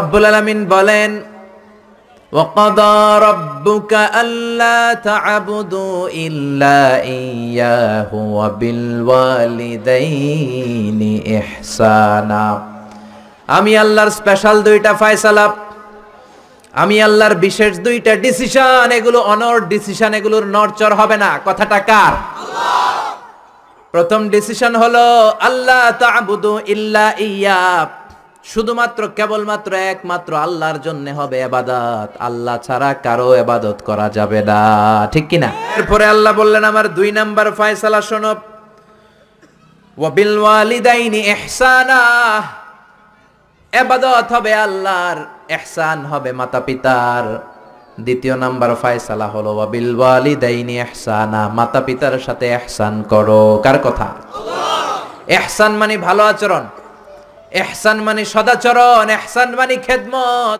রব্বুল আলামিন বলেন وَقَضَى رَبُّكَ أَلَّا تَعْبُدُوا إِلَّا إِيَّاهُ وَبِالْوَالِدَيْنِ إِحْسَانًا। আমি আল্লাহর স্পেশাল দুইটা ফয়সালা, আমি আল্লাহর বিশেষ দুইটা ডিসিশন, এগুলো অনর ডিসিশন, এগুলোর নড়চড় হবে না। কথাটা কার? আল্লাহ। প্রথম ডিসিশন হলো আল্লাহ তা'বুদু ইল্লা ইয়্যা, শুধুমাত্র কেবলমাত্র একমাত্র আল্লাহর জন্য হবে ইবাদত, আল্লাহ ছাড়া কারো ইবাদত করা যাবে না, ঠিক কি না? এরপরে আল্লাহ বললেন আমার দুই নাম্বার ফয়সালা শোনো, ওয়া বিল ওয়ালিদাইনি ইহসানা, ইবাদত হবে আল্লাহর, ইহসান হবে মাতা পিতার। দ্বিতীয় নাম্বার ফয়সালা হলো ওয়া বিল ওয়ালিদাইনি ইহসানা, মাতা পিতার সাথে ইহসান করো। কার কথা? আল্লাহ। ইহসান মানে ভালো আচরণ, ইহসান মানে সদাচরণ, ইহসান মানে খেদমত।